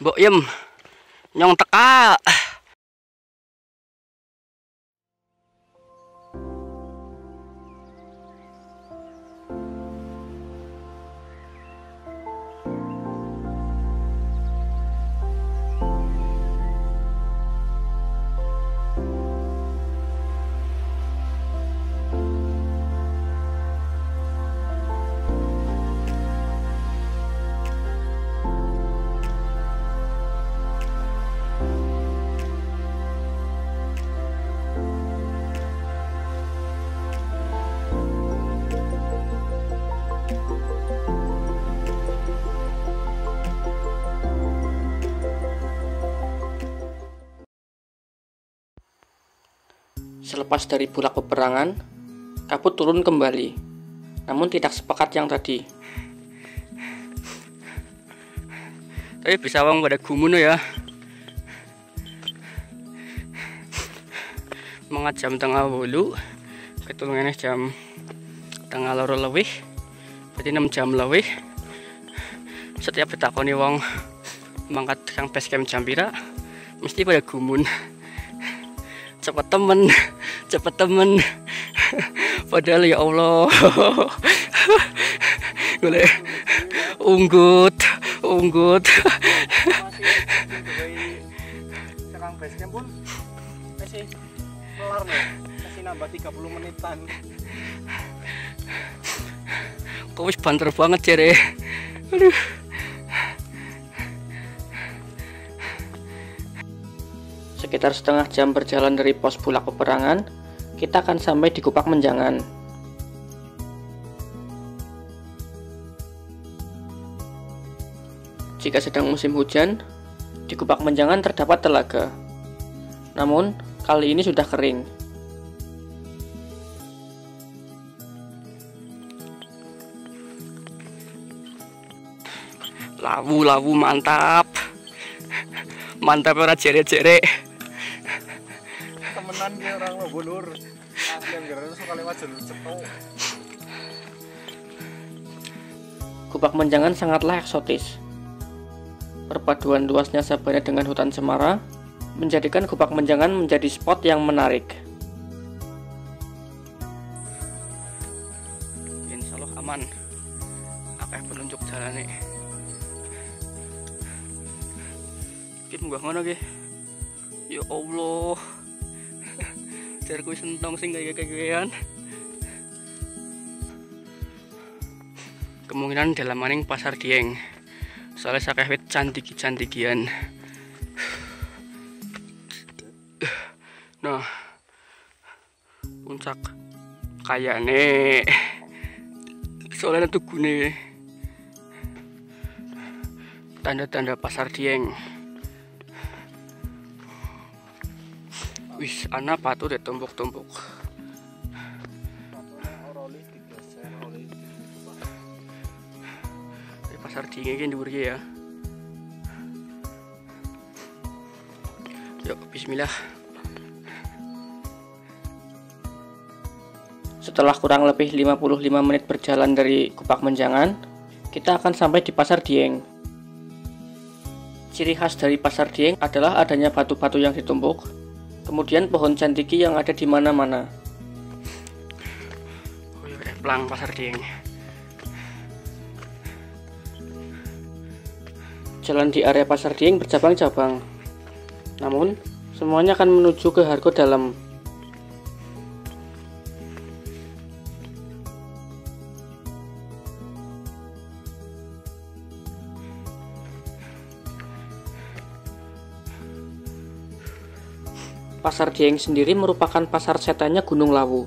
Mbok Yem, nyong teka. Selepas dari bulak peperangan, kabut turun kembali, namun tidak sepekat yang tadi. Tapi bisa wong pada gumun ya. Mengat jam tengah bolu, ketulungannya jam tengah loro lebih, berarti 6 jam lebih. Setiap ditakoni wong mangkat kang base camp jam pira, mesti pada gumun. Cepet temen. Padahal ya Allah, boleh unggut. Sekarang basecamp pun masih kelar nih, masih nambah 30 menitan. Kok wis banter banget jere. Aduh. Sekitar setengah jam berjalan dari pos bulak peperangan, kita akan sampai di Kupak Menjangan. Jika sedang musim hujan, di Kupak Menjangan terdapat telaga. Namun, kali ini sudah kering. Lawu mantap. Mantap ora jere-jere. Temenan dia orang lo bulur. Asli gara suka lewat jalur cetok. Kupak Menjangan sangatlah eksotis. Perpaduan luasnya sabana dengan hutan cemara menjadikan Kupak Menjangan menjadi spot yang menarik. Insya Allah aman. Akeh penunjuk jalan nih. Kita munggah ngono ge. Ya Allah. Jar kuwi sentong sing kayak-kayan. Kemungkinan dalam maning pasar Dieng. Soalnya sakeh wit cantik-cantikian. Nah. Puncak kayane. Soalnya tugune tanda-tanda pasar Dieng. Wis ana batu deh tumpuk-tumpuk. Di pasar Dieng iki dhuwur ya. Yuk, bismillah. Setelah kurang lebih 55 menit berjalan dari Kupak Menjangan, kita akan sampai di pasar Dieng. Ciri khas dari pasar Dieng adalah adanya batu-batu yang ditumpuk, kemudian pohon cantiki yang ada di mana-mana. Oh ya, pelang pasar Dieng. Jalan di area pasar Dieng bercabang-cabang. Namun, semuanya akan menuju ke Hargo Dalam. Pasar Dieng sendiri merupakan pasar setannya Gunung Lawu.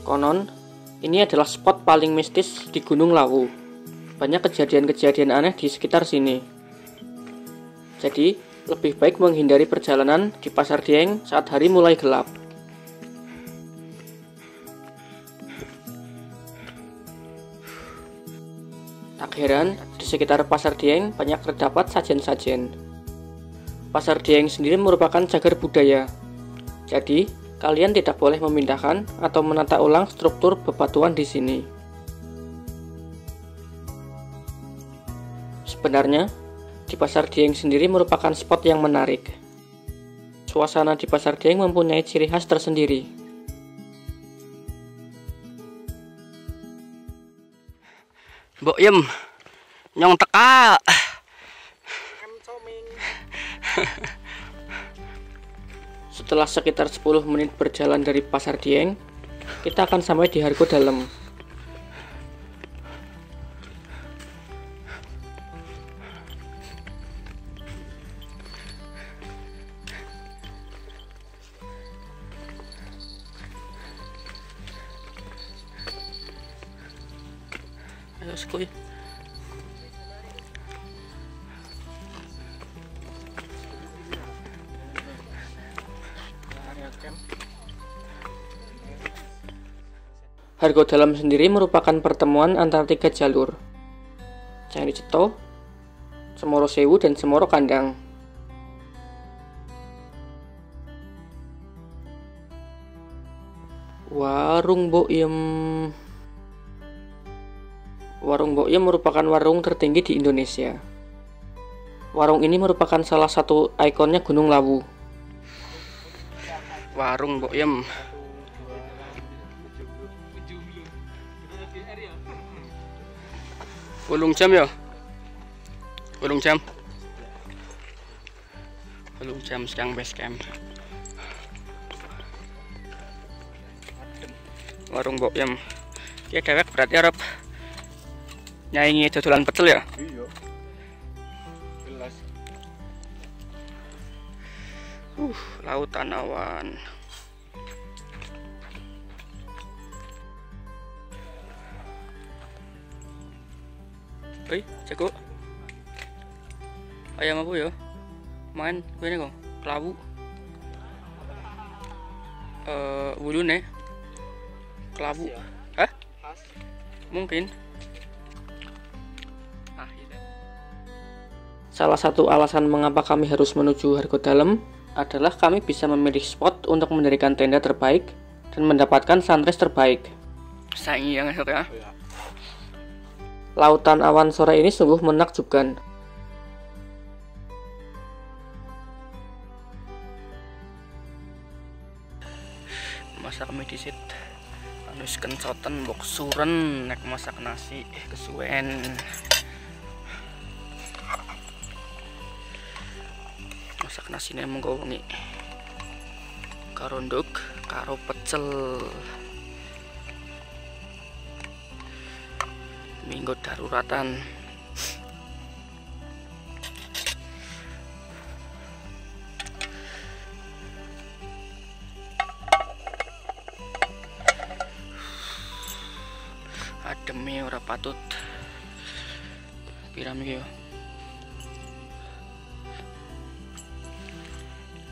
Konon, ini adalah spot paling mistis di Gunung Lawu. Banyak kejadian-kejadian aneh di sekitar sini. Jadi, lebih baik menghindari perjalanan di pasar Dieng saat hari mulai gelap. Tak heran, di sekitar pasar Dieng banyak terdapat sajen-sajen. Pasar Dieng sendiri merupakan cagar budaya. Jadi, kalian tidak boleh memindahkan atau menata ulang struktur bebatuan di sini. Sebenarnya, Di Pasar Dieng sendiri merupakan spot yang menarik. Suasana di Pasar Dieng mempunyai ciri khas tersendiri. Mbok Yem, nyong teka. Setelah sekitar 10 menit berjalan dari Pasar Dieng, kita akan sampai di Hargo Dalem. Ayo sekui. Hargo Dalem sendiri merupakan pertemuan antara 3 jalur, Candi Ceto, Semoro Sewu, dan Semoro Kandang. Warung Mbok Yem. Warung Mbok Yem merupakan warung tertinggi di Indonesia. Warung ini merupakan salah satu ikonnya Gunung Lawu. Warung Mbok Yem. Ulung jam ya? Ulung jam. Ulung jam sekarang base camp. Warung Mbok Yem. Ki dewek berarti arep nyaingi dodolan pecel ya? Iya. Jelas. Lautan awan. Oi, jago. Ayam apa ya? Main ini kok, kelabu. Wulu nih. Kelabu. Hah? Mungkin. Salah satu alasan mengapa kami harus menuju Hargo Dalem adalah kami bisa memilih spot untuk mendirikan tenda terbaik dan mendapatkan sunrise terbaik. Saingi yang esok ya. Lautan awan sore ini sungguh menakjubkan. Masak mie disit, anus kencoten bok suren, nek masak nasi kesuwen. Masak nasi nih mengko wengi. Karo nduk, karo pecel. Minggu daruratan. Ademe ora patut. Piram iki yo.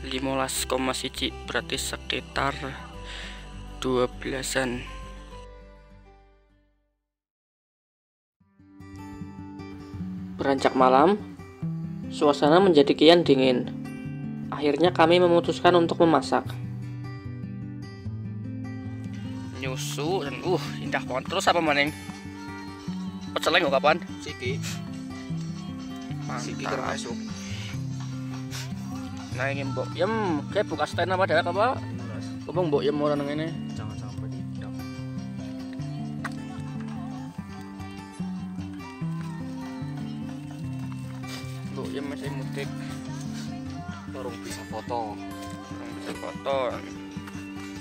15,1 berarti sekitar 12-an. Beranjak malam, suasana menjadi kian dingin. Akhirnya kami memutuskan untuk memasak. Nyusu dan indah banget. Terus apa maning? Pecelnya nggak kapan? Siki. Siki termasuk. Nah ini Mbok Yem, kayak buka stand apa dewek apa? Kebong Mbok Yem orang ini. Jangan sampai tidak. Mbok Yem masih mudik. Warung bisa foto. Orang bisa foto.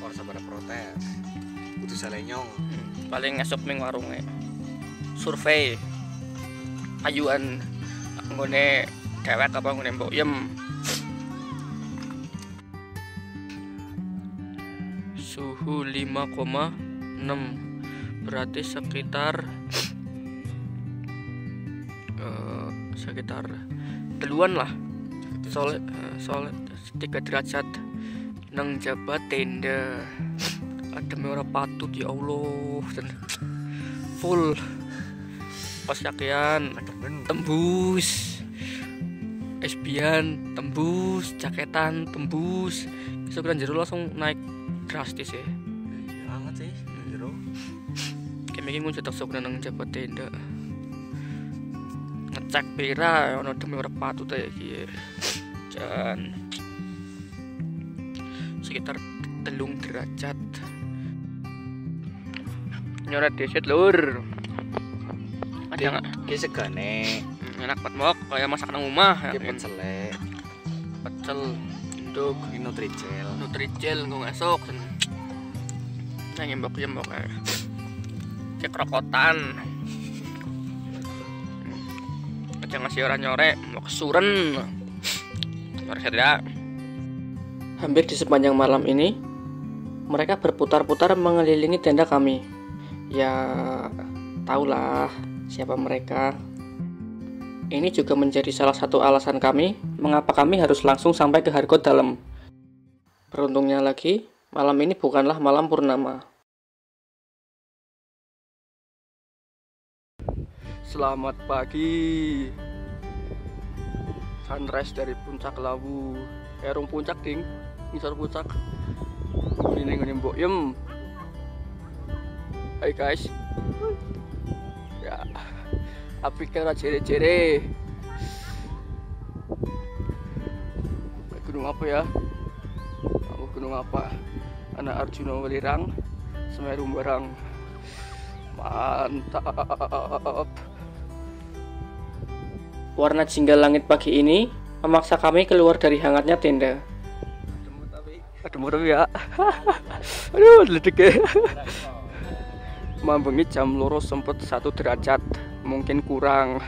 Orang sabar protes. Butuh salenyong. Paling esok ming warungnya. Survei. Ayuan nggone dewek apa nggone Mbok Yem. Suhu 5,6 berarti sekitar teluan lah, soalnya 3 derajat nang jabat tenda. Adem ora patut ya Allah, dan full pas yakian tembus, espian tembus, jaketan tembus, kesukuran jero langsung naik drastis ya. Banget sih, jero. Kayak mungkin cetak sok nang jabat tenda. cek pira ono demi ora patut iki. Jan sekitar 3 derajat. Nyoret dhisik lur. Ada enggak? Ki segane Enak banget mok, kayak masakan rumah. ki pecelek, Pecel, nduk, nutricel. nggo esok. Nah nyembok kayak cek rokotan. Aja ngasih orang nyore, mau kesuren. Nyore tidak. Hampir di sepanjang malam ini, mereka berputar-putar mengelilingi tenda kami. Ya, tahulah siapa mereka. Ini juga menjadi salah satu alasan kami mengapa kami harus langsung sampai ke Hargot Dalam. Beruntungnya lagi, malam ini bukanlah malam purnama. Selamat pagi. Sunrise dari puncak Lawu. Erung puncak ding, ngisor puncak. Ini mbok yem. Hai guys. Ya. Api kira cere-cere. Gunung apa ya? Gunung apa? Anak Arjuna Welirang, Semeru Barang. Mantap. Warna jingga langit pagi ini memaksa kami keluar dari hangatnya tenda. Adem tapi ya. Aduh, ledek ya. Mambengi jam loro sempet 1 derajat. Mungkin kurang.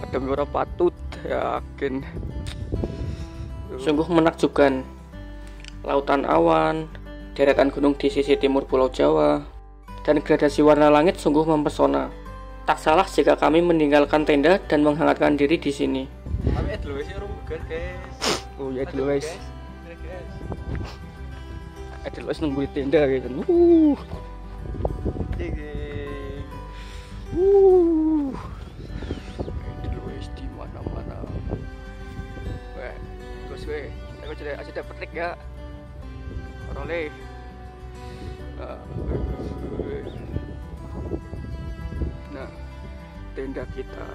Ada beberapa patut, yakin. Sungguh menakjubkan. Lautan awan, deretan gunung di sisi timur Pulau Jawa, dan gradasi warna langit sungguh mempesona. Tak salah jika kami meninggalkan tenda dan menghangatkan diri di sini. Oh ya Edelweiss. Edelweiss nunggu di tenda gitu. Edelweiss di mana-mana. Weh, terus weh, aku jadi aja dapat trik ya. Orole. Nah, tenda kita.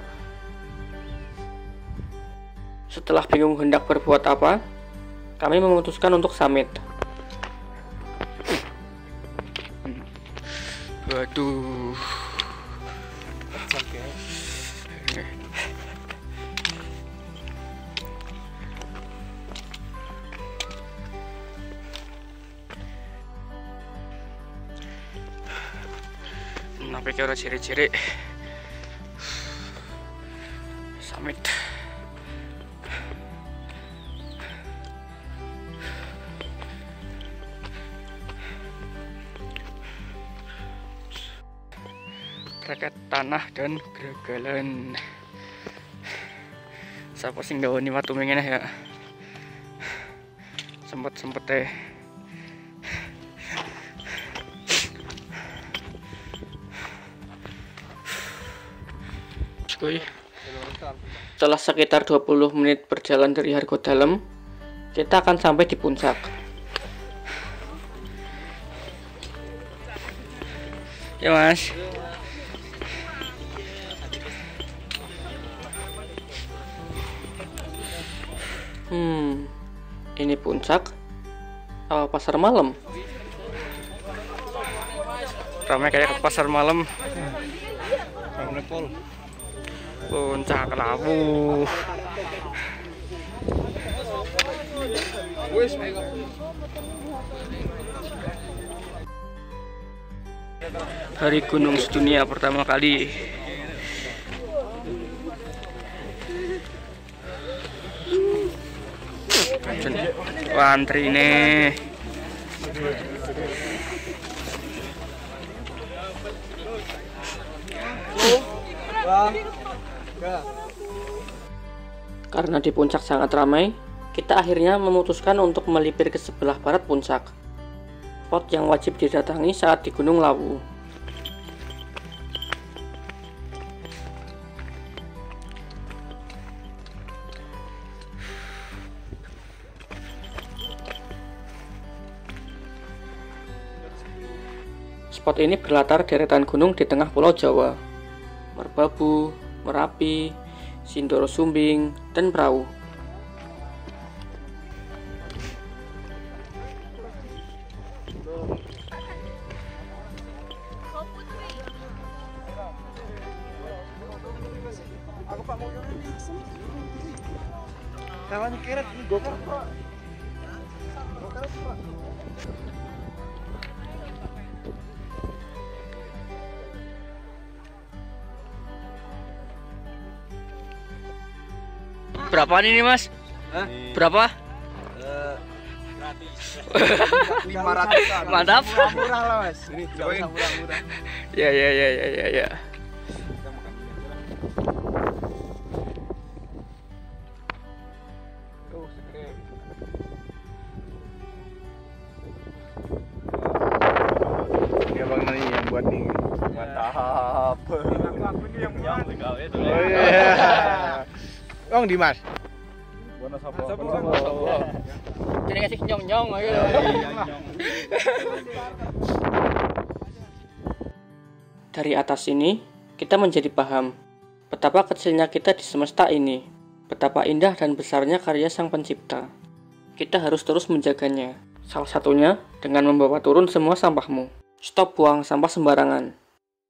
Setelah bingung hendak berbuat apa, kami memutuskan untuk summit. Waduh. Sampai ke orang ciri-ciri summit. Rakyat tanah dan geragalan. Siapa sih nggak wani watu mengenah ya? Sempet teh. Setelah sekitar 20 menit berjalan dari Hargot Dalam, kita akan sampai di puncak. Ya mas. Ini puncak pasar malam. Ramai kayak pasar malam. Puncak Lawu. Hari gunung sedunia pertama kali. Wah, antri nih. Karena di puncak sangat ramai, kita akhirnya memutuskan untuk melipir ke sebelah barat puncak, spot yang wajib didatangi saat di Gunung Lawu. Spot ini berlatar deretan gunung di tengah Pulau Jawa, Merbabu, Merapi, Sindoro Sumbing, dan perahu. Aku Pak mau kalau nyekeret ini gokar Pak. Gokar Pak. Berapaan ini Mas? Hah? Berapa? 500. Mantap. Murah lah Mas. Ini murah-murah. Ya. Kita makan ini aja lah. Tuh, sekeren. Ini abang Nani yang buat nih. Mantap. Aku ini yang buat. Oh iya. Bang Dimas. Wonosobo. Jadi kasih nyong-nyong aja. Dari atas ini, kita menjadi paham betapa kecilnya kita di semesta ini, betapa indah dan besarnya karya Sang Pencipta. Kita harus terus menjaganya, salah satunya dengan membawa turun semua sampahmu. Stop buang sampah sembarangan.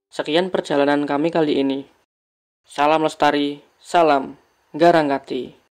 Sekian perjalanan kami kali ini. Salam lestari, salam Garanggati.